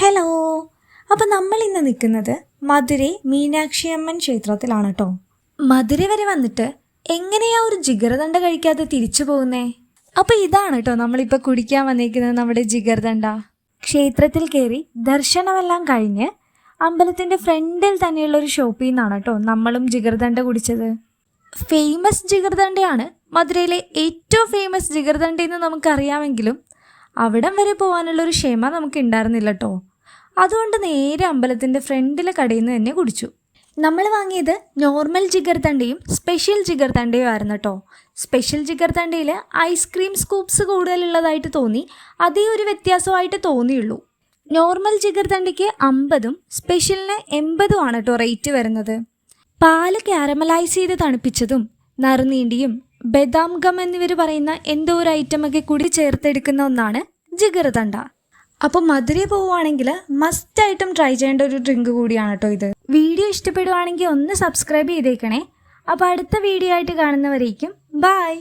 Hello. അപ്പം നമ്മൾ ഇന്ന് നിൽക്കുന്നത് മധുരൈ മീനാക്ഷി അമ്മൻ ക്ഷേത്രത്തിലാണ് കേട്ടോ. മധുര വരെ വന്നിട്ട് എങ്ങനെയാ ഒരു ജിഗർദണ്ഡ കഴിക്കാതെ തിരിച്ചു പോകുന്നേ? അപ്പം ഇതാണ് കേട്ടോ നമ്മളിപ്പോൾ കുടിക്കാൻ വന്നിരിക്കുന്നത്, നമ്മുടെ ജിഗർദണ്ഡ. ക്ഷേത്രത്തിൽ കയറി ദർശനമെല്ലാം കഴിഞ്ഞ് അമ്പലത്തിൻ്റെ ഫ്രണ്ടിൽ തന്നെയുള്ള ഒരു ഷോപ്പിൽ നിന്നാണ് കേട്ടോ നമ്മളും ജിഗർദണ്ഡ കുടിച്ചത്. ഫേമസ് ജിഗർദണ്ഡയാണ്, മധുരയിലെ ഏറ്റവും ഫേമസ് ജിഗർദണ്ഡ എന്ന് നമുക്കറിയാമെങ്കിലും അവിടം വരെ പോകാനുള്ളൊരു ക്ഷമ നമുക്ക് ഉണ്ടായിരുന്നില്ല കേട്ടോ. അതുകൊണ്ട് നേരെ അമ്പലത്തിൻ്റെ ഫ്രണ്ടിലെ കടയിൽ നിന്ന് തന്നെ കുടിച്ചു. നമ്മൾ വാങ്ങിയത് നോർമൽ ജിഗർദണ്ഡയും സ്പെഷ്യൽ ജിഗർദണ്ഡയും ആയിരുന്നു കേട്ടോ. സ്പെഷ്യൽ ജിഗർദണ്ഡയിൽ ഐസ്ക്രീം സ്കൂപ്സ് കൂടുതലുള്ളതായിട്ട് തോന്നി, അതേ ഒരു വ്യത്യാസമായിട്ട് തോന്നിയുള്ളൂ. നോർമൽ ജിഗർദണ്ഡയ്ക്ക് 50ഉം സ്പെഷ്യലിന് 80ഉം ആണ് കേട്ടോ റേറ്റ് വരുന്നത്. പാല് ക്യാരമലൈസ് ചെയ്ത് തണുപ്പിച്ചതും നറുനീണ്ടിയും ബദാം ഗം എന്നിവർ പറയുന്ന എന്തോ ഒരു ഐറ്റമൊക്കെ കൂടി ചേർത്തെടുക്കുന്ന ഒന്നാണ് ജിഗർദണ്ഡ. അപ്പോൾ മധുരൈ പോവുകയാണെങ്കിൽ മസ്റ്റായിട്ടും ട്രൈ ചെയ്യേണ്ട ഒരു ഡ്രിങ്ക് കൂടിയാണ് കേട്ടോ ഇത്. വീഡിയോ ഇഷ്ടപ്പെടുവാണെങ്കിൽ ഒന്ന് സബ്സ്ക്രൈബ് ചെയ്തേക്കണേ. അപ്പോൾ അടുത്ത വീഡിയോ ആയിട്ട് കാണുന്നവരേക്കും ബൈ.